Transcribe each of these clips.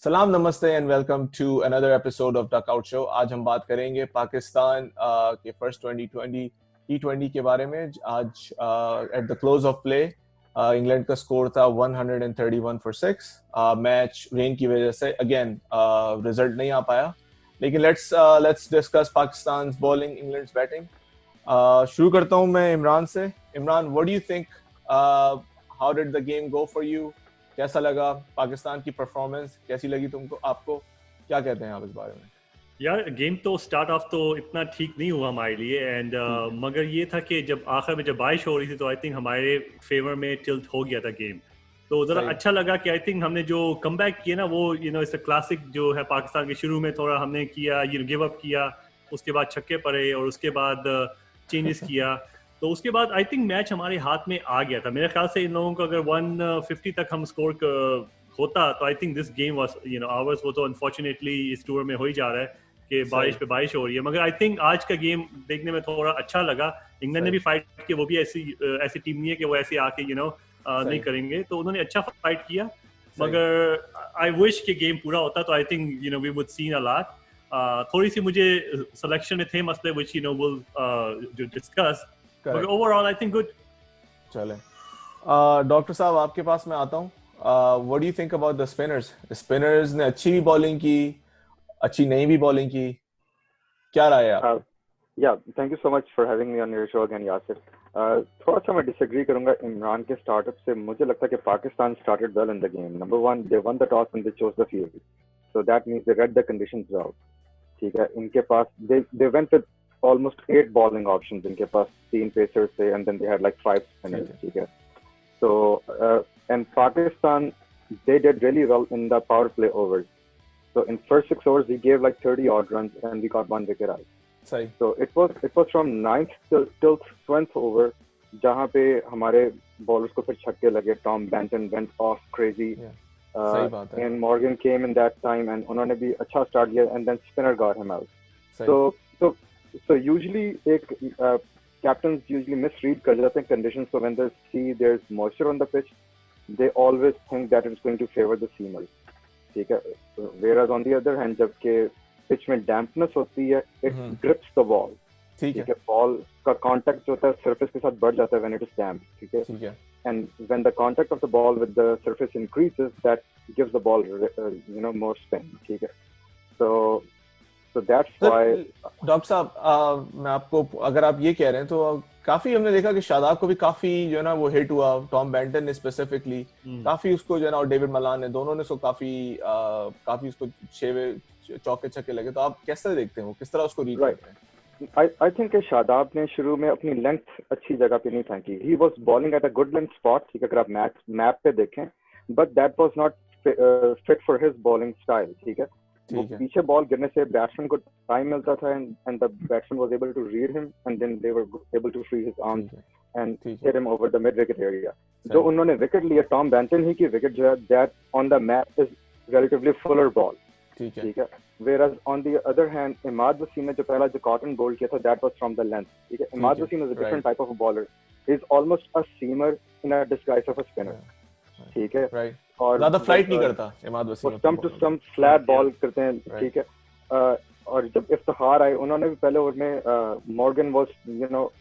सलाम नमस्ते and welcome to another episode of dugout show. आज हम बात करेंगे पाकिस्तान के फर्स्ट 2020 T20 के बारे में। आज at the close of play England का स्कोर था 131 फॉर 6। मैच रेन की वजह से अगेन रिजल्ट नहीं आ पाया, लेकिन let's discuss Pakistan bowling, England's batting. शुरू करता हूं मैं इमरान से। Imran, what do you think, how did the game go for you? कैसा लगा पाकिस्तान की परफॉर्मेंस? कैसी लगी तुमको, आपको? क्या कहते हैं आप इस बारे में? यार गेम तो स्टार्ट ऑफ तो इतना ठीक नहीं हुआ हमारे लिए एंड ठीक है। मगर ये था कि जब आखिर में जब बारिश हो रही थी तो आई थिंक हमारे फेवर में टिल्ट हो गया था गेम। तो ज़रा सही। अच्छा लगा कि आई थिंक हमने जो कमबैक किया ना वो इट्स अ क्लासिक जो है पाकिस्तान के। शुरू में थोड़ा हमने किया गिव अप किया, उसके बाद छक्के पड़े और उसके बाद चेंजेस किया। तो उसके बाद आई थिंक मैच हमारे हाथ में आ गया था। मेरे ख्याल से इन लोगों को अगर 150 तक हम स्कोर होता तो I think this game was hours. वो तो अनफॉर्चुनेटली इस टूर में हो ही जा रहा है कि सही। बारिश पे बारिश हो रही है, मगर आई थिंक आज का गेम देखने में थोड़ा अच्छा लगा। इंग्लैंड ने सही। भी फाइट की, वो भी ऐसी ऐसी टीम नहीं है कि वो ऐसे आके नहीं सही। करेंगे, तो उन्होंने अच्छा फाइट किया। सही। मगर आई विश कि गेम पूरा होता तो I think we would seen a lot. थोड़ी सी मुझे सिलेक्शन में थे मसले व्हिच विल जो डिस्कस, मगर correct. Overall I think good. चले, डॉक्टर साहब आपके पास मैं आता हूँ। What do you think about the spinners? Spinners ने अच्छी भी बॉलिंग की, अच्छी नहीं भी बॉलिंग की। क्या राय है Uh, आपकी? yeah, thank you so much for having me on your show again, Yasir. थोड़ा सा मैं डिसएग्री करूंगा इमरान के स्टार्टअप से। मुझे लगता है कि Pakistan started well in the game. Number one, they won the toss and they chose the field. So that means they read the conditions well. ठीक है, इनके पास they went with almost 8 bowling options. इनके पास 3 pacers थे and then they had like 5 spinners. ठीक है. So and Pakistan, they did really well in the power play overs. So in first 6 overs, we gave like 30 odd runs and we got 1 wicket out. सही। So it was from 9th till 12th over जहाँ पे हमारे bowlers को फिर छक्के लगे. Tom Benton went off crazy. Yeah, सही बात है। And Morgan came in that time and उन्होंने भी अच्छा start किया and then spinner got him out. सही। So usually एक captains usually misread कर जाते हैं conditions. So when they see there's moisture on the pitch, they always think that it's going to favor the seamers. ठीक है. Whereas on the other hand, जबकि pitch में dampness होती है, इट ग्रिप्स द बॉल. ठीक ठीक है। है. बॉल का कांटेक्ट जो होता है सरफेस के साथ बढ़ जाता है व्हेन इट इज डैम्प. ठीक है. ठीक है। And when the contact of the ball with the surface increases, that gives the ball more spin. ठीक है. So that's why. डॉक्टर साहब, मैं आपको, अगर आप ये कह रहे हैं तो काफी हमने देखा कि शादाब को भी काफी जो है ना वो हिट हुआ। टॉम बेंटन ने स्पेसिफिकली काफी उसको जो है ना, और डेविड मलान ने, दोनों ने उसको काफी उसको 6 चौके छक्के लगे। तो आप कैसे देखते हैं, वो किस तरह उसको रीड करते हैं? I think कि शादाब ने शुरू में अपनी लेंथ अच्छी जगह पे नहीं फेंकी. He was bowling at a good length spot. ठीक है, अगर आप मैप पे देखें, but that was not fit for his bowling style. ठीक है. वो पीछे बॉल गिरने से बैट्समैन को टाइम मिलता था and the batsman was able to read him and then they were able to free his arms and hit him over the mid wicket area. जो उन्होंने विकेट लिया, टॉम बेंटन ही की wicket जो है, that on the map is relatively fuller ball. ठीक है. Whereas on the other hand, Imad Wasim ने जो पहला जो कॉटन बोल्ड किया था, that was from the length. ठीक है. Imad Wasim is a different type of a bowler. He is almost a seamer in a disguise of a spinner. ठीक है. और ज्यादा फ्लाइट नहीं करता Imad Wasim, stump to stump flat ball करते हैं. ठीक है. और जब इफ्तिखार आए, उन्होंने भी पहले उसमें Morgan was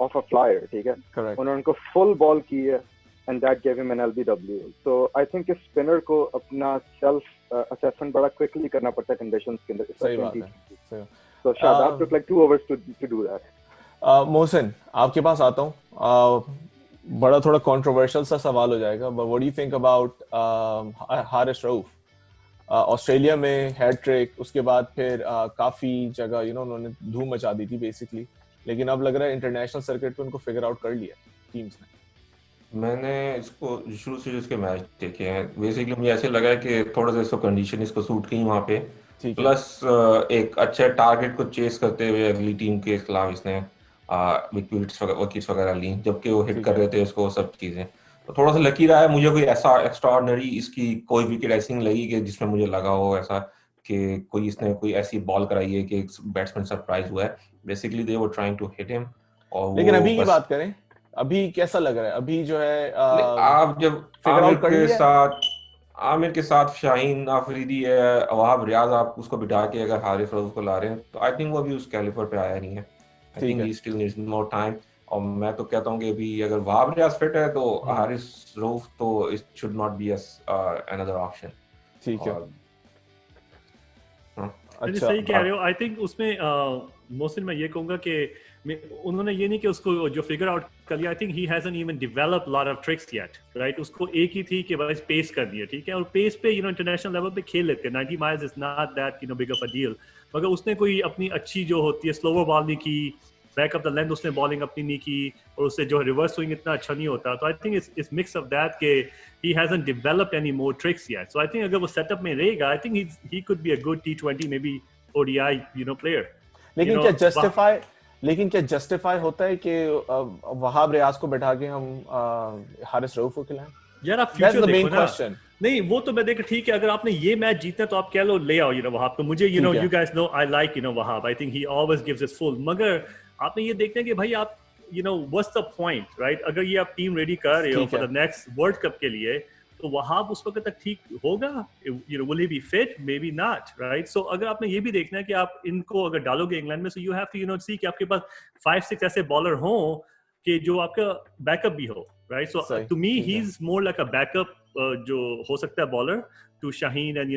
of a flyer. ठीक है. उन्होंने उनको फुल बॉल की है and that gave him an LBW. So I think इस स्पिनर को अपना सेल्फ असेसमेंट बड़ा क्विकली करना पड़ता है कंडीशंस के अंदर. सही बात है. So Shadab took like 2 overs to do that. Mohsin, आपके पास आता हूँ। बड़ा थोड़ा कंट्रोवर्शियल सा सवाल हो जाएगा, but what do you think about Haris Rauf? Australia में हैट्रिक, उसके बाद फिर काफी जगह उन्होंने धूम मचा दी थी बेसिकली, लेकिन अब लग रहा है इंटरनेशनल सर्किट पे उनको फिगर आउट कर लिया टीम्स ने। मैंने इसको शुरू से इसके मैच देखे हैं, बेसिकली मुझे ऐसे लगा है कि थोड़ा सा इसको कंडीशन इसको सूट की वहाँ पे, प्लस एक अच्छे टारगेट को चेस करते हुए अगली टीम के खिलाफ इसने विकेट्स वगैरह ली, जबकि वो हिट कर रहे थे उसको, सब चीजें। तो थोड़ा सा लकी रहा है। मुझे कोई ऐसा एक्स्ट्राऑर्डिनरी इसकी कोई विकेट ऐसी नहीं लगी कि जिसमें मुझे लगा हो ऐसा कि कोई इसने कोई ऐसी बॉल कराई है कि बैट्समैन सरप्राइज हुआ है। Basically they were trying to hit him. और लेकिन अभी की बात करें, अभी कैसा लग रहा है? अभी जो है आप जब फिगर आउट कर के लिया साथ आमिर के साथ शाहीन अफरीदी है, वहाब रियाज, आप उसको बिठा के अगर हारिस रऊफ को ला रहे हैं तो आई थिंक वो अभी उस कैलिबर पे आया नहीं है। आई ठीक थिंक है, he still needs more time. और मैं तो कहता हूँ कि अभी अगर वहाब रियाज फिट है तो हारिस रऊफ तो it should not be another option. ठीक है, और हाँ, नहीं अच्छा, सही कह रहे हो। आई थिंक उसमें मोहसिन मैं ये कहूंगा कि उन्होंने ये नहीं कि उसको जो फिगर आउट कर लिया, आई think he hasn't even develop lot of tricks yet, right. उसको एक ही थी कि बस पेस कर दिया, ठीक है, और पेस पे इंटरनेशनल लेवल पे खेल लेते हैं, 90 miles is not that big of a deal. मगर उसने कोई अपनी अच्छी जो होती है स्लोवर बॉल नहीं की, बैक ऑफ द लेंथ उसने बॉलिंग अपनी नहीं की, और उससे जो रिवर्स स्विंग इतना अच्छा नहीं होता। तो I think it's mix of that के he hasn't developed any more tricks yet. So I think अगर वो सेटअप में रहेगा, I think he could be a good T20 maybe ODI player. लेकिन क्या जस्टिफाई होता है कि वहाब रियाज को बैठा के हम हारिस रऊफ को खिलाएं? यार आप That's फ्यूचर the main देखो ना। question. नहीं वो तो मैं देख ठीक है, अगर आपने ये मैच जीतना तो आप कह लो ले आओ वहाब को। मुझे ठीक है। you guys know I like Wahab, I think he always gives his full। मगर आपने ये देखना है कि भाई आप what's the point, right? अगर ये आप टीम रेडी कर रहे हो ठीक फॉर है। द नेक्स्ट वर्ल्ड कप के लिए, तो वहाब उस वक्त तक ठीक होगा? will he be fit? Maybe not, right? So अगर आपने ये भी देखना है कि आप इनको अगर डालोगे इंग्लैंड में, so you have to see कि आपके पास 5-6 ऐसे बॉलर हों कि जो आपका बैकअप भी हो, right? So सही, to me ठीक है। he's more like a backup जो हो सकता है bowler to Shaheen and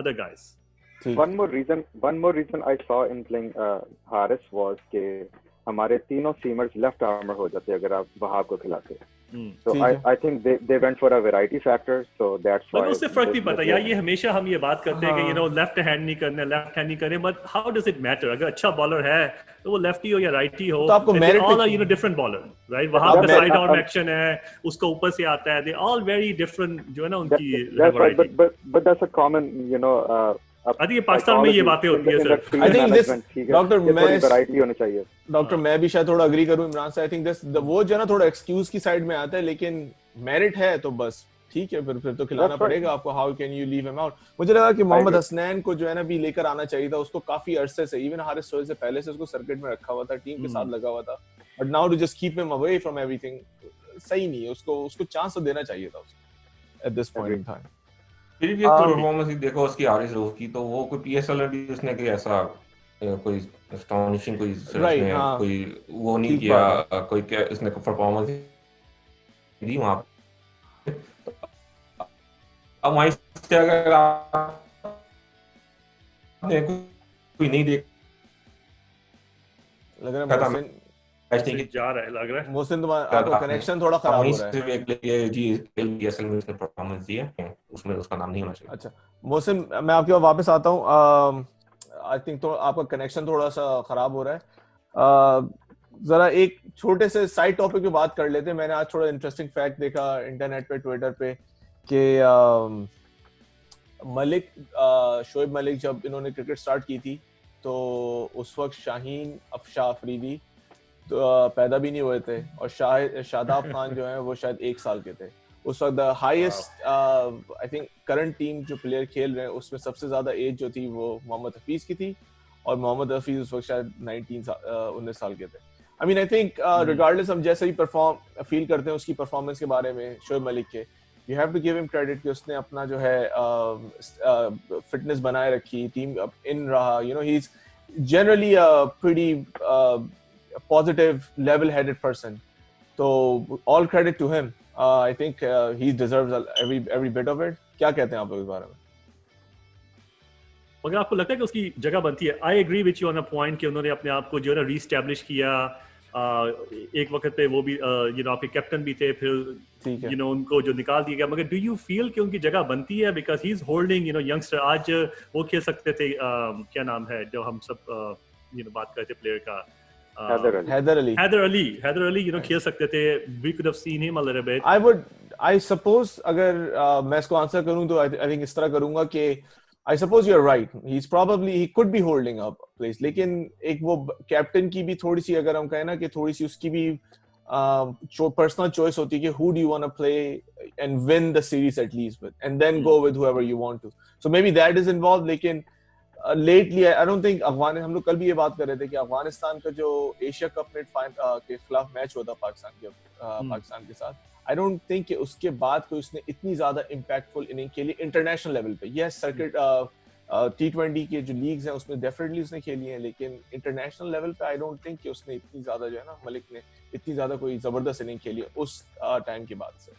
other guys. ठीक। One more reason I saw in playing Haris was कि हमारे तीनों सीमर्स लेफ्ट आर्मर हो जाते अगर आप वहाब को खिलाते। So I think they went for a variety factor, so that's why। मगर उससे फर्क नहीं पड़ता यार, ये हमेशा हम ये बात करते हैं कि लेफ्ट हैंड नहीं करना, लेफ्ट हैंड नहीं करें, but how does it matter? अगर अच्छा बॉलर है तो वो लेफ्टी हो या राइटी हो, तो आपको merit all are different bowler, right. वहां पे साइड आर्म एक्शन है, उसका ऊपर से आता है, दे ऑल वेरी डिफरेंट जो है ना उनकी variety. but that's a common I think ये पाकिस्तान में ये बातें होती है sir. I think this doctor variety होनी चाहिए। डॉक्टर मैं भी शायद थोड़ा अग्री करूं इमरान से। आई थिंक दिस वो जो है ना थोड़ा एक्सक्यूज की साइड में आता है, लेकिन मेरिट है तो बस ठीक है, फिर तो खिलाना पड़ेगा आपको। How can you leave him out? मुझे लगा कि मोहम्मद हसनैन को जो है ना भी लेकर आना चाहिए था, उसको काफी अरसे से, इवन हारिस रऊफ से पहले से उसको सर्किट में रखा हुआ था, टीम के साथ लगा हुआ था, but now to just keep him away from everything सही नहीं है। उसको चांस तो देना चाहिए था उसको at this point in time. फिर भी तो परफॉर्मेंस ही देखो उसकी हारिस रऊफ की, तो वो कोई पीएसएल में भी उसने कोई ऐसा कोई एस्टोनिशिंग कोई कोई वो नहीं किया, कोई उसने परफॉर्मेंस दी वहां पे। अब वहीं से अगर आपने कोई नहीं देख लग रहा है जा रहा है, लग रहा है मोहसिन तुम्हारा आपका कनेक्शन थोड़ा खराब हो रहा है। सिर्फ एक जी पीएसएल में उसने परफॉर्मेंस दी है, उसमें उसका नाम नहीं होना चाहिए। अच्छा मोहसिन, मैं आपके पास वापस आता हूँ। आई थिंक तो आपका कनेक्शन थोड़ा सा खराब हो रहा है। जरा एक छोटे से साइड टॉपिक पे बात कर लेते हैं। मैंने आज थोड़ा इंटरेस्टिंग फैक्ट देखा इंटरनेट पे, ट्विटर पे, कि मलिक शोएब मलिक जब इन्होंने क्रिकेट स्टार्ट की थी तो उस वक्त शाहीन अफशार अफरीदी तो पैदा भी नहीं हुए थे, और शादाब खान जो है वो शायद 1 साल के थे उस वक्त। The highest I think current team जो प्लेयर खेल रहे हैं उसमें सबसे ज्यादा एज जो थी वो मोहम्मद हफीज की थी, और मोहम्मद हफीज उस वक्त शायद 19 साल के थे। आई मीन आई थिंक रिगार्डलेस हम जैसे ही परफॉर्म फील करते हैं उसकी परफॉर्मेंस के बारे में शोएब मलिक के, you have to give him credit कि उसने अपना जो है फिटनेस बनाए रखी, टीम इन रहा, he is generally a pretty positive level-headed person, so all credit to him. I think he deserves every bit of it. क्या कहते हैं आप लोग इस बारे में? अगर आपको लगता है कि उसकी जगह बनती है, I agree with you on a point कि उन्होंने अपने आप को जो है ना रीस्टैब्लिश किया। एक वक्त पे वो भी आपके कैप्टन भी थे, फिर उनको जो निकाल दिया गया, मगर डू यू फील कि उनकी जगह बनती है? Because he is holding youngster. आज वो खेल सकते थे, क्या नाम है जो हम सब बात करते प्लेयर का, Haider Ali खेल सकते थे। We could have seen him a little bit. I suppose अगर मैं इसको आंसर करूं तो I think इस तरह करूंगा कि I suppose you're right. He could be holding up place, लेकिन एक वो कैप्टन की भी थोड़ी सी, अगर हम कहें ना कि थोड़ी सी उसकी भी पर्सनल चॉइस होती है कि who do you want to play and win the series at least with, and then go with whoever you want to. So maybe that is involved. लेकिन lately I don't think हम लोग कल भी ये बात कर रहे थे कि अफगानिस्तान का जो एशिया कप में के खिलाफ मैच हुआ था पाकिस्तान के साथ, आई डोंट थिंक कि उसके बाद कोई उसने इतनी ज्यादा इम्पैक्टफुल इनिंग खेली इंटरनेशनल लेवल पे। यस सर्किट T20 के जो लीग्स हैं उसमें डेफिनेटली उसने खेली हैं, लेकिन इंटरनेशनल लेवल पे आई डोंट थिंक कि उसने इतनी ज्यादा जो है ना, मलिक ने इतनी ज्यादा कोई जबरदस्त इनिंग खेली है उस टाइम के बाद से।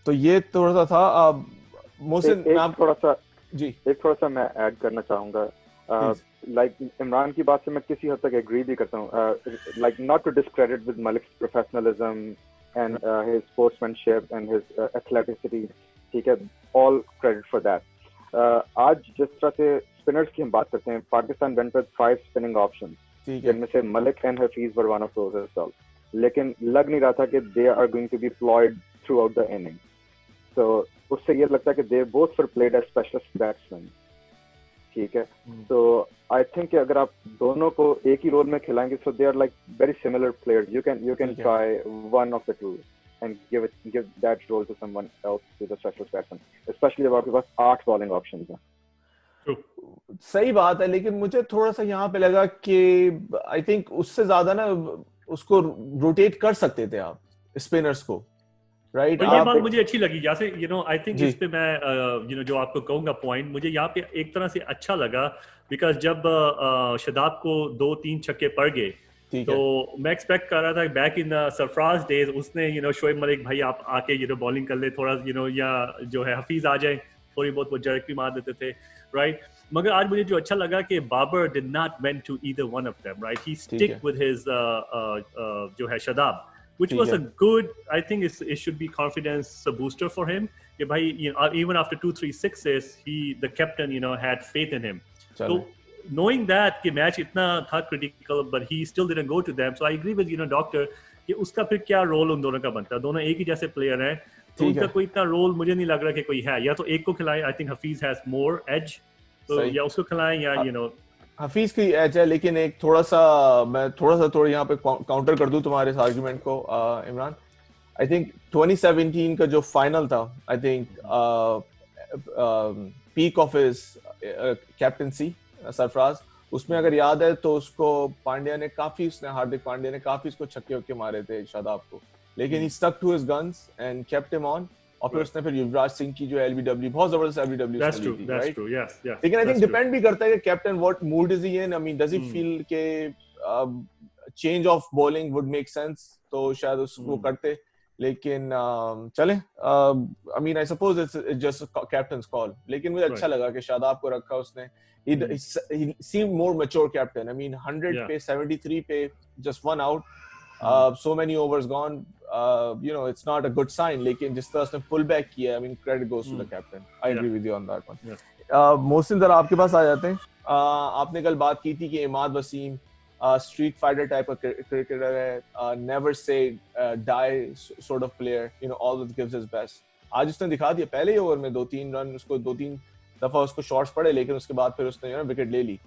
तो ये थोड़ा सा था। मोहसिन एक थोड़ा सा मैं ऐड करना चाहूंगा। लाइक इमरान की बात से मैं किसी हद तक एग्री भी करता हूँ, like not to discredit with Malik professionalism and his sportsmanship and his athleticism, ठीक है, ऑल क्रेडिट फॉर दैट। आज जिस तरह से स्पिनर्स की हम बात करते हैं, Pakistan went with 5 spinning options, जिनमें से Malik and Hafeez were one of those as well, लेकिन लग नहीं रहा था कि they are going to be employed throughout the inning. तो उससे ये लगता है कि they both were played as specialist batsman, ठीक है। तो आई थिंक अगर आप दोनों को एक ही रोल में खिलाएंगे, so they are like very similar players, you can try one of the two and give that role to someone else, to the specialist batsman, especially जब आपके पास 8 bowling options हैं। सही बात है, लेकिन मुझे थोड़ा सा यहाँ पे लगा कि आई थिंक उससे ज्यादा ना उसको रोटेट कर सकते थे आप स्पिनर्स को, राइट? ये बात मुझे अच्छी लगी, जैसे आई थिंक इस पे मैं जो आपको कहूंगा पॉइंट, मुझे यहाँ पे एक तरह से अच्छा लगा बिकॉज जब शादाब को 2-3 छक्के पड़ गए तो मैं एक्सपेक्ट कर रहा था बैक इन सरफराज डेज उसने शोएब मलिक भाई आप आके बॉलिंग कर ले थोड़ा, या जो है हफीज आ जाए थोड़ी बहुत वो जर्क भी मार देते थे, राइट? मगर आज मुझे जो अच्छा लगा कि Babar did not went to either one of them, right? He stick with his जो है Shadab, which was a good, I think it should be confidence booster for him. कि भाई even after 2-3 sixes, the captain had faith in him. So knowing that कि match इतना था critical, but he still didn't go to them. So I agree with doctor कि उसका फिर क्या role उन दोनों का बनता है, दोनों एक ही जैसे प्लेयर हैं, तो उनका कोई इतना रोल मुझे नहीं लग रहा कि कोई है। या तो एक को खिलाएं, I think Hafeez has more edge, तो या उसको खिलाएं या हफीज की एज है, लेकिन एक थोड़ा सा यहाँ पे काउंटर कर दूं तुम्हारे इस आर्गुमेंट को इमरान। आई थिंक 2017 का जो फाइनल था, I think peak of his captaincy Sarfaraz, उसमें अगर याद है तो उसको हार्दिक पांड्या ने काफी उसको छक्के वक्के मारे थे शादाब को, लेकिन he stuck to his guns and kept him on. और फिर उसने फिर युवराज सिंह की जो एलबीडब्ल्यू, बहुत जबरदस्त एलबीडब्ल्यू उसने ली थी, राइट? लेकिन आई थिंक डिपेंड भी करता है कि captain what mood is he in. I mean does he feel के change of bowling would make sense, तो शायद उसको करते, लेकिन चले, I mean I suppose it's just captain's call. लेकिन मुझे अच्छा लगा कि शादाब को रखा उसने, he seemed more mature captain. I mean 100 पे 73 पे just one out, so many overs gone, it's not a good sign, लेकिन जिस तरह उसने pull back किया, I mean credit goes to the captain. I agree with you on that one. Mohsin जरा आपके पास आ जाते हैं। आपने कल बात की थी कि Imad Wasim street fighter type का क्रिकेटर है, never say die sort of player, always gives his best. आज उसने दिखा दिया, पहले ही ओवर में 2-3 रन, उसको 2-3 दफा उसको शॉट्स पड़े, लेकिन उसके बाद फिर उसने विकेट ले ली।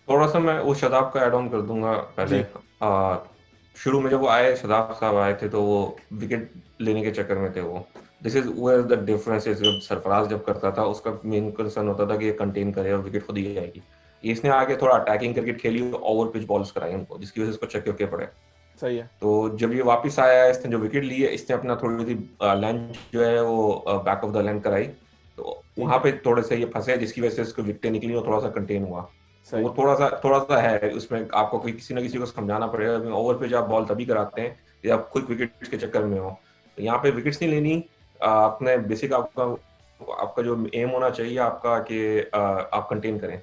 थोड़ा सा मैं वो शादाब का ऐड ऑन कर दूंगा पहले। शुरू में जब वो आए, शादाब साहब आए थे, तो वो विकेट लेने के चक्कर में थे। वो this is where the difference is, जब सरफराज जब करता था उसका मेन कंसर्न होता था कि ये कंटेन करे और विकेट खुद ही आएगी। इसने आके थोड़ा अटैकिंग क्रिकेट खेली, ओवर पिच बॉल्स कराई उनको, जिसकी वजह से उसको छक्के वक्के पड़े। सही है। तो जब ये वापस आया, इसने जो विकेट ली है, इसने अपना थोड़ी सी लेंथ जो है वो बैक ऑफ द लेंथ कराई, तो वहां पे थोड़े से ये फंसे, जिसकी वजह से इसको विकेट निकली और थोड़ा सा कंटेन हुआ। तो वो थोड़ा सा है उसमें, आपको किसी ना किसी को समझाना पड़ेगा। ओवर पे आप बॉल तभी कराते हैं या आप क्विक विकेट के चक्कर में हो। तो यहाँ पे विकेट्स नहीं लेनी, अपने बेसिक आपका जो एम होना चाहिए आपका कि आप कंटेन करें।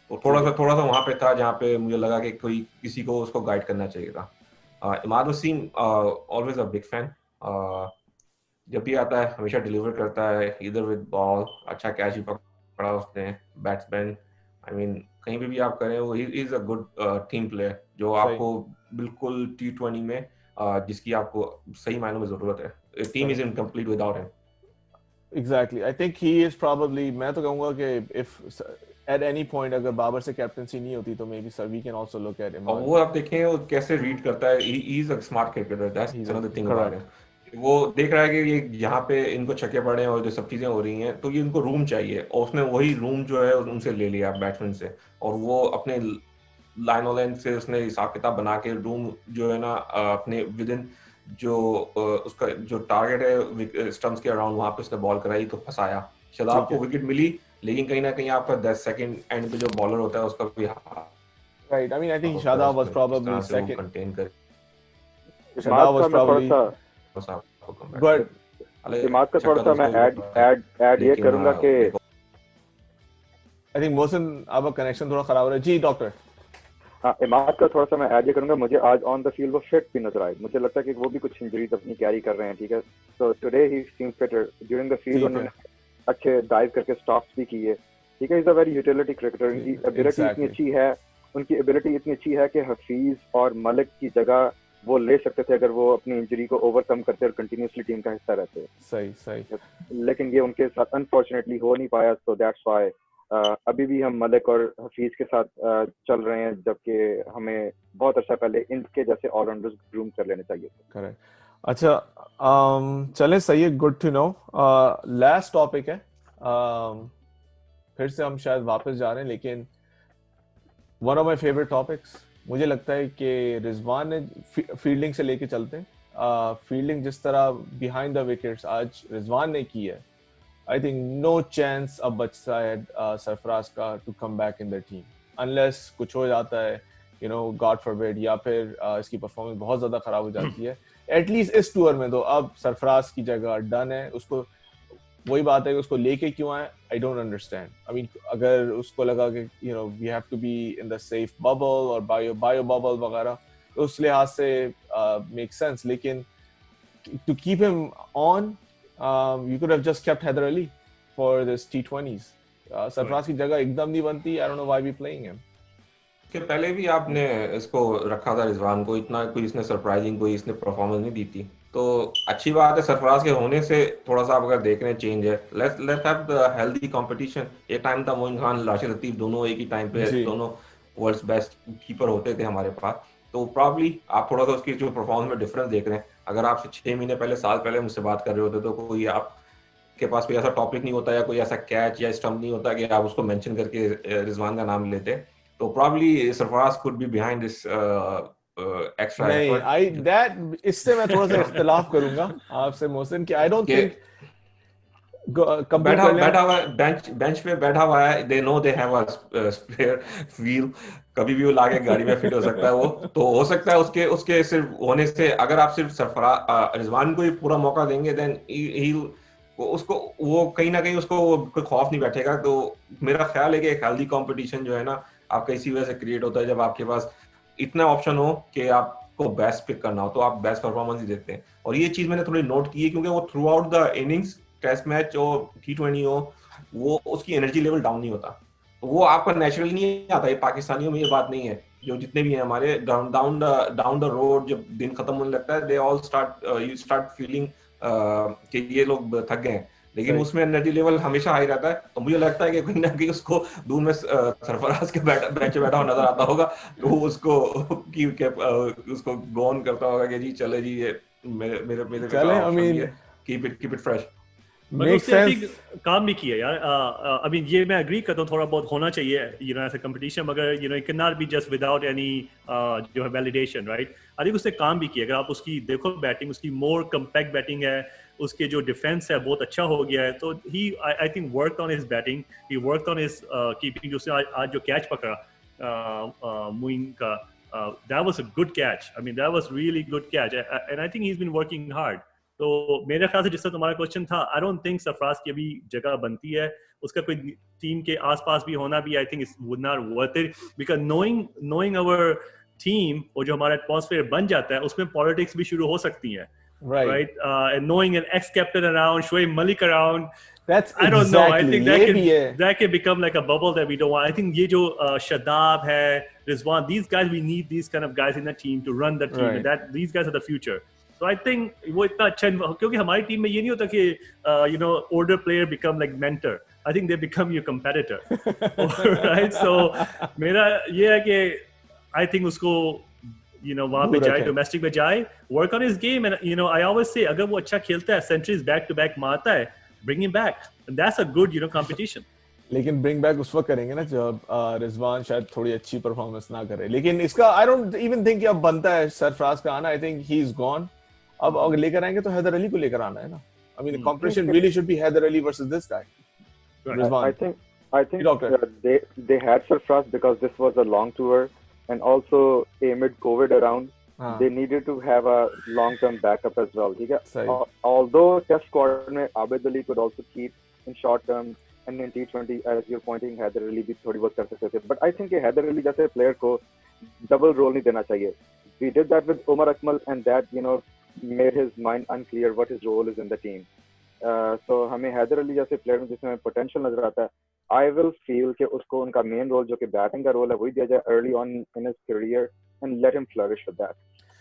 तो थोड़ा सा वहां पे था जहाँ पे मुझे लगा कि कोई किसी को उसको गाइड करना चाहिए था। Imad Wasim always a big fan, जब भी आता है हमेशा डिलीवर करता है, इधर विद बॉल, अच्छा कैच भी पकड़ा उसने, बैट्समैन, आई मीन कहीं पे भी आप करें, वो he is a good team player, जो आपको बिल्कुल T20 में जिसकी आपको सही मायनों में जरूरत है। Team is incomplete without him. Exactly. I think he is probably, मैं तो कहूँगा कि if at any point अगर बाबर से कैप्टनसी नहीं होती तो maybe sir we can also look at him. और वो आप देखें वो कैसे रीड करता है, he is a smart cricketer, that's another thing about him. वो देख रहा है कि ये यहाँ पे इनको छक्के पड़े हैं और जो सब चीजें हो रही हैं, तो ये इनको रूम चाहिए, और उसने वही रूम जो है उनसे ले लिया बैट्समैन से, और वो अपने लाइनोलेन से उसने हिसाब किताब बना के रूम जो है ना अपने विद इन जो उसका जो टारगेट है स्टंप्स के अराउंड वहां पे उसने बॉल कराई तो फंसाया। शादाब को विकेट मिली, लेकिन कहीं ना कहीं आपका 10 सेकंड एंड पे जो बॉलर होता है उसका भी Right. I mean, I think Shadab was probably second. Contain कर Shadab was probably. But दिमाग का थोड़ा सा मैं ऐड ये करूंगा कि I think मोहसिन आपका कनेक्शन थोड़ा खराब हो रहा है जी डॉक्टर। हाँ, इमाद का थोड़ा सा मैं ऐड ये करूंगा, मुझे आज ऑन द फील्ड वो फिट भी नजर आए, मुझे लगता है कि वो भी कुछ इंजरीज अपनी कैरी कर रहे हैं, ठीक है। So today he seems fitter, during the field उन्होंने अच्छे डाइव करके स्टॉप्स भी किए, ठीक है। Is a very utility cricketer, उनकी एबिलिटी इतनी अच्छी है, उनकी एबिलिटी इतनी अच्छी है कि हफीज और मलिक की जगह वो ले सकते थे अगर वो अपनी इंजरी को ओवरकम करते और कंटिन्यूसली टीम का हिस्सा रहते। सही। लेकिन ये उनके साथ अनफॉर्चुनेटली हो नहीं पाया, सो दैट्स व्हाई अभी भी हम मलिक और हफीज के साथ चल रहे हैं, जबकि हमें बहुत अच्छा पहले इनके जैसे ऑलराउंडर्स ग्रूम कर लेने चाहिए। करेक्ट। अच्छा, चलें, सही है, good to know. Last topic है, फिर से हम शायद वापस जा रहे हैं, लेकिन one of my favourite topics, मुझे लगता है कि रिजवान ने फील्डिंग से लेके चलते हैं। फील्डिंग जिस तरह बिहाइंड द विकेट्स आज रिजवान ने की है, I think no chance अब बचता है सरफराज का to come back in the team unless कुछ हो जाता है, you know, God forbid, या फिर इसकी परफॉर्मेंस बहुत ज़्यादा ख़राब हो जाती है। एटलीस्ट इस टूर में तो अब सरफराज की जगह डन है। उसको वही बात है कि उसको लेके क्यों आए, I don't understand. I mean, अगर उसको लगा कि you know we have to be in the safe bubble और bio bubble वगैरह, तो उस लिहाज से make sense, लेकिन to keep him on, you could have just kept Haider Ali for this T20s. Sarfaraz की जगह एकदम नहीं बनती। I don't know why we playing him. के पहले भी आपने इसको रखा था रिजवान को, इतना कोई इसने सरप्राइजिंग कोई इसने परफॉर्मेंस नहीं दी थी, तो अच्छी बात है सरफराज के होने से थोड़ा सा आप अगर देख रहे हैं चेंज है। Let's have the healthy competition. एक टाइम था मोइन खान, राशिद लतीफ दोनों एक ही टाइम पे दोनों वर्ल्ड्स बेस्ट कीपर होते थे हमारे पास, तो प्रॉब्ली आप थोड़ा सा उसकी जो परफॉर्मेंस में डिफरेंस देख रहे हैं। अगर आपसे 6 महीने पहले, साल पहले मुझसे बात कर रहे होते तो कोई आपके पास कोई ऐसा टॉपिक नहीं होता या कोई ऐसा कैच या स्टंप नहीं होता कि आप उसको मेंशन करके रिजवान का नाम लेते, तो probably Sarfaraz could be behind this extra नहीं, effort. इससे मैं थोड़ा सा इख्तिलाफ करूंगा आपसे मोहसिन कि I don't think बैठा हुआ बेंच पे बैठा हुआ है, they know they have a spare wheel, कभी भी वो लाके गाड़ी में फिट हो सकता है वो, तो हो सकता है उसके सिर्फ होने से अगर आप सिर्फ सरफराज रिजवान को ही पूरा मौका देंगे देन उसको वो कहीं ना कहीं उसको कोई खौफ नहीं बैठेगा। तो मेरा ख्याल है कि एक हेल्दी कंपटीशन जो है ना आपका इसी वजह से क्रिएट होता है, जब आपके पास इतना ऑप्शन हो कि आपको बेस्ट पिक करना हो तो आप बेस्ट परफॉर्मेंस ही देते हैं। और ये चीज मैंने थोड़ी नोट की है क्योंकि वो throughout the innings, test match हो T20 हो, वो उसकी एनर्जी लेवल डाउन नहीं होता, तो वो आपका नेचुरली नहीं आता। ये पाकिस्तानियों में ये बात नहीं है, जो जितने भी हैं हमारे डाउन द रोड जब दिन खत्म होने लगता है, they all you start feeling कि ये लोग थक गए हैं, लेकिन उसमें एनर्जी लेवल हमेशा हाई रहता है। तो मुझे लगता है कि कहीं ना कहीं उसको दूर में सरफराज के बेंच पे बैठा हुआ नजर आता होगा, तो वो उसको गो ऑन करता होगा कि जी चले जी, ये मेरे चले, कीप इट फ्रेश। काम भी किया यार। अभी ये मैं एग्री करता हूँ, थोड़ा बहुत होना चाहिए ऐसा कंपटीशन, मगर it can not be just without any जो है वैलिडेशन, राइट। आई थिंक उसने काम भी किया। अगर आप उसकी देखो बैटिंग, उसकी मोर कम्पैक्ट बैटिंग है, उसके जो डिफेंस है बहुत अच्छा हो गया है, तो he I think worked on his batting, he worked on his keeping. जो उसने आज जो कैच पकड़ा मोइन का, that was a good catch. I mean that was really good catch, and I think he is been working hard. तो मेरे ख्याल से जिससे तुम्हारा क्वेश्चन था, आई डोंट थिंक सरफराज की अभी जगह बनती है। उसका कोई टीम के आसपास भी होना भी I think it's would not worth it, because knowing our team, और जो हमारा एटमॉस्फेयर बन जाता है उसमें पॉलिटिक्स भी शुरू हो सकती हैं, right? And knowing an ex-captain around, Shoaib Malik around, I don't know. I think that can become like a bubble that we don't want. I think ये जो Shadab है, Rizwan, these guys, we need these kind of guys in the team to run the team, and that these guys are the future. So I think वो इतना अच्छा, क्योंकि हमारी team में ये नहीं होता कि older player become like mentor. I think they become your competitor, right? So मेरा ये है कि I think उसको वहाँ पे जाए, डोमेस्टिक में जाए, work on his game, and I always say अगर वो अच्छा खेलता है, सेंचुरीज बैक टू बैक मारता है, bring him back, and that's a good competition. लेकिन ब्रिंग बैक उस वक्त करेंगे ना जब रिजवान शायद थोड़ी अच्छी परफॉर्मेंस ना करे। लेकिन इसका आई डोंट इवन थिंक कि अब बनता है सरफराज का आना। आई थिंक ही इज गॉन। अब अगर लेकर आएंगे तो हैदर अली को लेकर आना है ना। I mean competition really should be Haider Ali versus this guy Rizwan. I think they had Sarfraz because this was a long tour, and also amid COVID around, they needed to have a long-term backup as well. Although Test squad में Abid Ali could also keep in short term and in T20, as you're pointing, Haider Ali भी थोड़ी बहुत कर सकते थे. But I think कि Haider Ali जैसे player को double role नहीं देना चाहिए. We did that with Omar Akmal, and that made his mind unclear what his role is in the team. So हमें Haider Ali जैसे player में जिसमें potential नजर आता है, I will feel कि उसको उनका main role जो कि बैटिंग का रोल है वही दिया जाए early on in his career and let him flourish with that.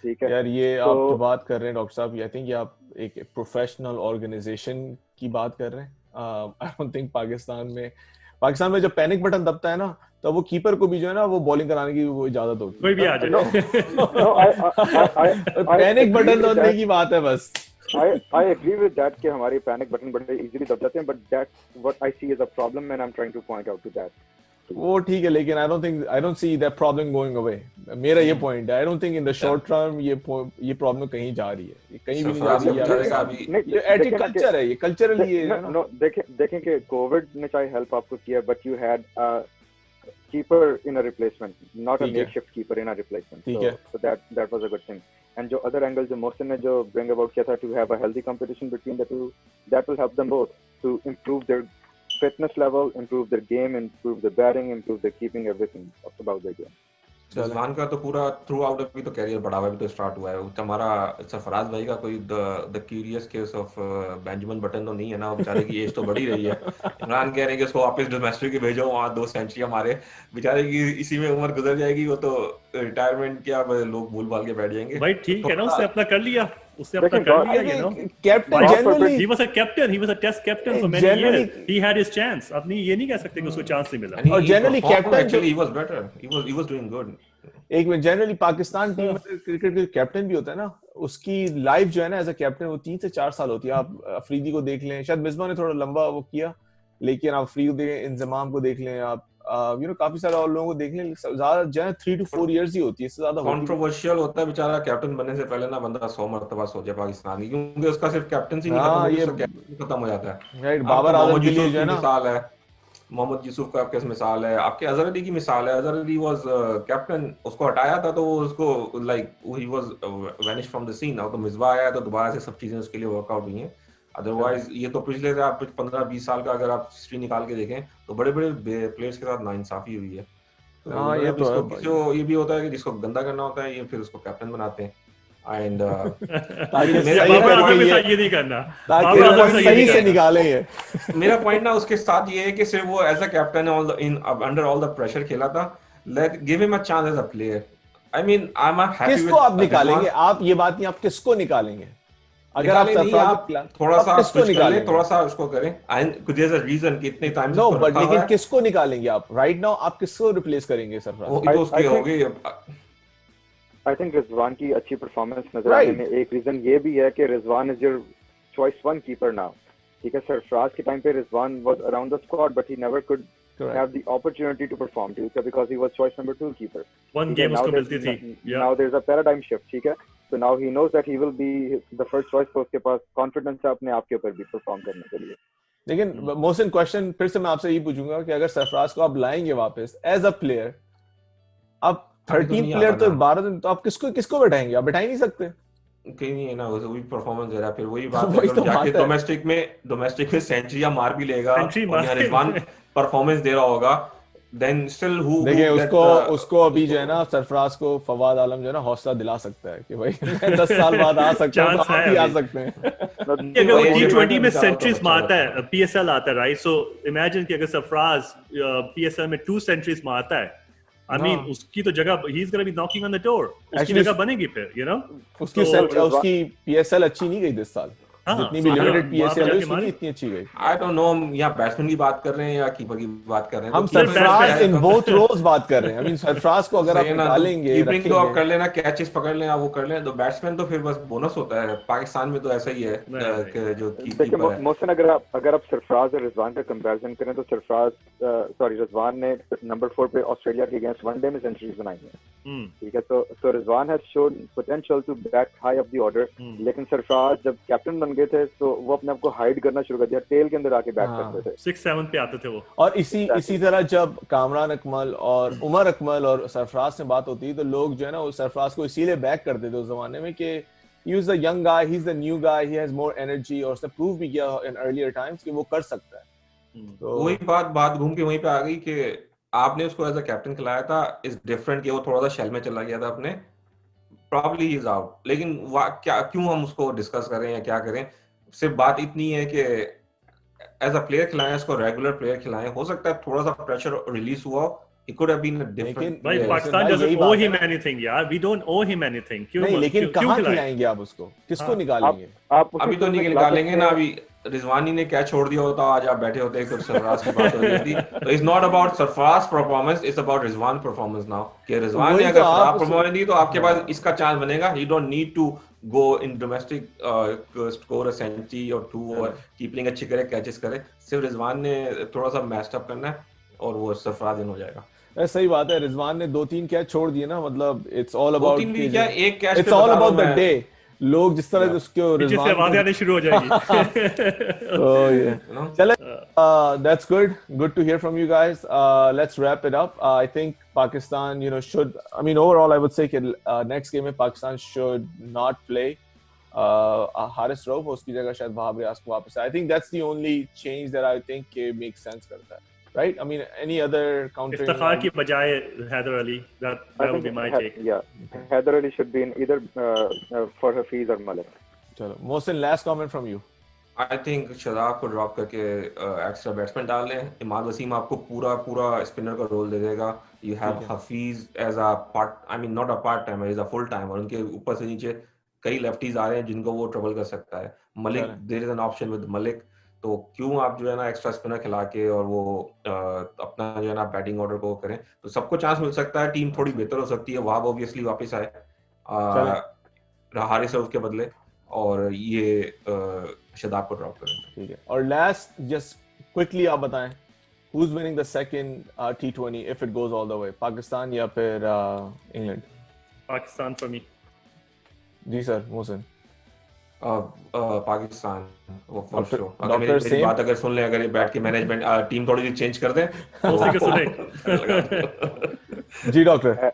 ठीक है यार, ये आप जो बात कर रहे हैं डॉक्टर साहब, आई थिंक ये आप एक प्रोफेशनल ऑर्गेनाइजेशन की बात कर रहे हैं। आई डोंट थिंक पाकिस्तान में जब पैनिक बटन दबता है ना, तो वो कीपर को भी जो है ना वो बॉलिंग कराने की वो इजाजत होती है। कोई भी आ जाए पैनिक बटन दबने की बात है बस। I agree with that कि हमारी पैनिक बटन बड़े इजीली दब जाते हैं, but that's what I see as a problem and I'm trying to point out to that. वो ठीक है, लेकिन I don't see that problem going away. मेरा ये पॉइंट है, I don't think in the short term ये problem कहीं जा रही है, ये कहीं भी नहीं जा रही है। ये एटिक कल्चर है, ये कल्चरली ये नो देखें कि कोविड ने चाहे हेल्प आपको किया, but you had a keeper in a replacement, not a makeshift keeper in a replacement. So that was a good thing. And जो other angle जो मोहसिन ने जो bring about किया था to have a healthy competition between the two, that will help them both to improve their fitness level, improve their game, improve their batting, improve their keeping, everything about their game. Rizwan का तो पूरा through out अभी तो career बढ़ा हुआ है, अभी तो स्टार्ट हुआ है। हमारा सरफराज भाई का कोई the curious case of Benjamin button तो नहीं है ना, बेचारे की एज तो बढ़ी रही है। इमरान कह रहे हैं कि उसको वापस डोमेस्टिक की भेजो, वहाँ 2 सेंचुरियां मारे, बेचारे की इसी में उम्र गुजर जाएगी, वो तो रिटायरमेंट क्या लोग भूल भाल के बैठ जाएंगे। भाई ठीक है ना, उसने अपना कर लिया, captain generally he was a captain, he was a test captain for many years, he had his chance। अपनी ये नहीं कह सकते कि उसको चांस नहीं मिला। और generally captain actually he was better, he was doing good। एक में जनरली पाकिस्तान टीम में क्रिकेट के कैप्टन भी होता है ना, उसकी लाइफ जो है ना एज अ कैप्टन वो 3 से 4 साल होती है। आप अफरीदी को देख लें, शायद मिसबा ने थोड़ा लंबा वो किया, लेकिन आप अफरीदी इंजमाम को देख लें, आप काफी सारे और लोगों को देख लें, ज्यादा जो है 3 to 4 years ही होती है, इससे ज्यादा कंट्रोवर्शियल होता है। बेचारा कैप्टन बनने से पहले ना बंदा 100 मरतबा सोचे पाकिस्तान की, क्योंकि उसका सिर्फ कैप्टनसी नहीं खत्म हो जाता है। बाबर आजम के लिए जो है ना मिसाल है, मोहम्मद यूसुफ का आपके मिसाल है, आपके अजहर अली की मिसाल है। अजहर अली वाज कैप्टन, उसको हटाया था तो उसको like he was vanish from the scene. अब तो मिसबा आया तो दोबारा से सब चीजें उसके लिए वर्कआउट हुई हैं। अदरवाइज ये तो पिछले आप 15-20 साल का अगर आप हिस्ट्री निकाल के देखें तो बड़े बड़े प्लेयर्स के साथ नाइंसाफी हुई है। तो ये तो है, ये भी होता है कि जिसको गंदा करना होता है ये फिर उसको कैप्टन बनाते हैं। एंड ये नहीं करना ताकि सही से निकाले ये। मेरा पॉइंट ना उसके साथ ये है कि सिर्फ वो as a captain under all the pressure खेला था, let give him a chance as a player. I mean I am happy with किसको आप निकालेंगे, आप ये बात नहीं, आप किसको निकालेंगे? अगर आप थोड़ा सा उसको निकालें, थोड़ा सा उसको करें, एंड कुछ ऐसा रीजन कि इतने टाइम नो बट लेकिन किसको निकालेंगे आप राइट नाउ? आप किसको रिप्लेस करेंगे सरफराज? तो उसके होंगे। आई थिंक रिजवान की अच्छी परफॉर्मेंस नजर आने में एक रीजन ये भी है कि Rizwan is your choice 1 keeper now. ठीक है, सरफराज के टाइम पे Rizwan was around the squad but he never could have the opportunity to perform because he was choice number 2 keeper. One game उसको मिलती थी। Now there's a paradigm shift, ठीक है? So now he knows that he will be the first choice, तो उसके पास confidence है अपने आप के ऊपर भी perform करने के लिए। लेकिन मोहसिन क्वेश्चन फिर से मैं आपसे यही पूछूंगा कि अगर सरफराज को आप लाएंगे वापस एज अ प्लेयर, आप 13 प्लेयर तो 12 दिन तो आप किसको बैठाएंगे? आप बैठा ही नहीं सकते कहीं नहीं है ना, वही परफॉर्मेंस दे रहा है। फिर वही बात है, तो जाके डोमेस्टिक में सेंचुरियां मार भी लेगा और रिजवान परफॉर्मेंस दे रहा होगा, देन स्टिल हु देखिए उसको अभी जो है ना सरफराज को फवाद आलम जो है ना हौसला दिला सकता है कि भाई मैं 10 साल बाद आ सकता हूं, आप भी आ सकते हैं। अगर वो T20 में सेंचुरीज मारता है, PSL आता है राइट, सो इमेजिन कि अगर सरफराज PSL में 2 सेंचुरीज मारता है, I mean उसकी तो जगह he is going to be knocking on the door, उसकी जगह बनेगी फिर, you know। उसकी PSL अच्छी नहीं गई इस साल। जितनी भी लिमिटेड पीएसएल हुई उसमें इतनी अच्छी गई। आई डोंट नो हम यहाँ बैट्समैन की बात कर रहे हैं या कीपर की बात कर रहे हैं। हम सरफराज इन बोथ रोल्स बात कर रहे हैं। आई मीन सरफराज को अगर आप निकालेंगे, कीपिंग तो आप कर लेना, कैचेस पकड़ लेना, वो कर लेना, तो बैट्समैन तो फिर बस बोनस होता है। पाकिस्तान में तो ऐसा ही है कि जो कीपर है। मोहसिन अगर आप सरफराज और रिजवान का कंपैरिजन करें तो रिजवान ने नंबर 4 पे ऑस्ट्रेलिया के अगेंस्ट वनडे में सेंचुरीज बनाई है, ठीक है। तो Rizwan has shown potential to bat high up the order, लेकिन सरफराज जब कैप्टन बन गए थे तो वो अपने आप को हाइड करना शुरू कर दिया, टेल के अंदर आके बैट करते थे, 6-7 पे आते थे वो। और इसी तरह जब कामरान अकमल और उमर अकमल और सरफराज से बात होती है तो लोग जो है ना वो सरफराज को इसीलिए बैक करते थे उस जमाने में कि he is the young guy, he's the new guy, he has more energy, और उसने प्रूव भी किया in earlier times कि वो कर सकता है। तो वही बात घूम के वहीं पे आ गई कि आपने उसको एज अ कैप्टन खिलाया था, इज डिफरेंट कि वो थोड़ा सा शेल में चला गया था अपने, प्रॉब्ली इज आउट। लेकिन क्या क्यों हम उसको डिस्कस करें या क्या करें, सिर्फ बात इतनी है कि एज अ प्लेयर खिलाएं, इसको रेगुलर प्लेयर खिलाएं, हो सकता है थोड़ा सा प्रेशर रिलीज हुआ, it could have been a different। भाई Pakistan doesn't owe him anything यार, we don't owe him anything। क्यों नहीं, लेकिन कहाँ खिलाएंगे आप उसको, किसको निकालेंगे आप अभी तो निकालेंगे ना, अभी रिजवानी ने क्या छोड़ दिया होता, आज आप बैठे होते तो सरफराज की बात हो रही थी। तो it's not about Sarfaraz performance, it's about Rizwan performance now, कि रिजवान ने अगर खराब परफॉर्मेंस दी तो आपके पास इसका चांस बनेगा। You don't need to go in domestic score a century और 2 और कीपिंग अच्छी करे, कैचेस करे, सिर्फ रिजवान ने थोड़ा सा मैच्ड अप करना है और वो सरफराज इन हो जाएगा। सही बात है, रिजवान ने 2-3 कैच छोड़ दिए ना, मतलब इट्स ऑल अबाउट एक catch its all about the day. लोग जिस तरह से उसको रिजवान से आवाजें आनी शुरू हो जाएगी। तो ये चले, that's good to hear from you guys. Let's wrap it up. I think Pakistan should, I mean overall I would say that next game में Pakistan should not play Haris Rauf, उसकी जगह शायद वहाब रियाज को वापस आए। I think that's the only change that I think makes sense करता है, right? I mean any other counter Iftikhar की बजाय Haider Ali, that would be my take। Yeah, Haider Ali should be in either for Hafiz or Malik। चलो Mohsin, last comment from you। I think Shadab को drop करके extra batsman डाल लें। इमाद वसीम आपको पूरा spinner का रोल दे देगा। You have Hafeez as a part, I mean not a part timer, is a full timer. उनके ऊपर से नीचे कई लेफ्टीज आ रहे हैं जिनको वो ट्रबल कर सकता है। Malik, there is an option with Malik, तो क्यों आप जो है ना एक्स्ट्रा स्पिनर खिला के और वो अपना जो है ना बैटिंग ऑर्डर को करें, तो सबको चांस मिल सकता है, टीम थोड़ी बेहतर हो सकती है। वहाब ऑब्वियसली वापस आए हारिस रऊफ के बदले, और ये शादाब को ड्रॉप करें। ठीक है, और लास्ट जस्ट क्विकली आप बताएं who's winning the second T20 if it goes all the way, Pakistan या फिर इंग्लैंड? Pakistan for me। जी सर, मोहसिन। पाकिस्तान वो फॉर श्योर। अगर मेरी बात अगर सुन ले, अगर ये बैठ के मैनेजमेंट टीम थोड़ी सी चेंज कर दें तो सुने। जी doctor.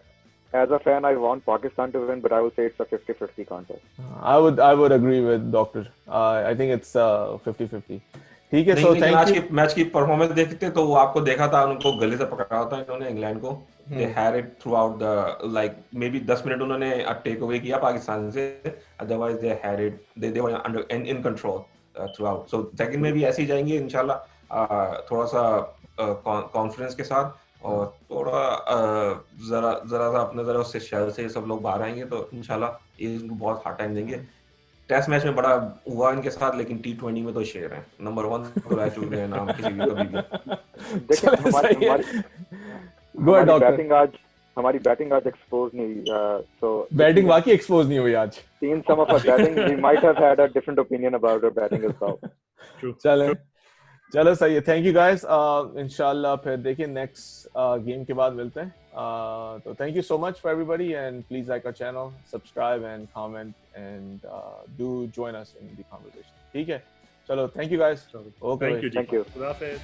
As a fan, I want Pakistan to win, but I would say it's a 50-50 contest। I would agree with Doctor। I think it's 50-50। ठीक है, so thank you। आज के मैच की परफॉर्मेंस देखते तो वो आपको देखा था, उनको गले से पकड़ा था इन्होंने इंग्लैंड को। They had it throughout the like maybe 10 minute उन्होंने टेक अवे किया पाकिस्तान से, otherwise they had it, they were under in control throughout। So second में भी ऐसे ही जाएंगे इंशाल्लाह, थोड़ा सा कॉन्फिडेंस के साथ, और थोड़ा जरा सा अपने जरा उससे शहर से सब लोग बाहर आएंगे तो इंशाल्लाह ये इनको बहुत हार्ड टाइम देंगे। टेस्ट मैच में बड़ा हुआ इनके साथ, लेकिन T20 में तो शेर है, नंबर 1 तो रह चुके हैं नाम किसी भी कभी भी। देखिए हमारी बैटिंग आज एक्सपोज नहीं हुई, so बैटिंग बाकी एक्सपोज नहीं हुई आज। Seen some of our batting, we might have had a different opinion about our batting as well। चलो सही है, थैंक यू गाइस। इंशाल्लाह फिर देखिए नेक्स्ट गेम के बाद मिलते हैं। तो thank you so much for everybody, and please like our channel, subscribe and comment, and do join us in the conversation. ठीक है, चलो thank you guys. Okay, thank you. खुदा हाफिज़।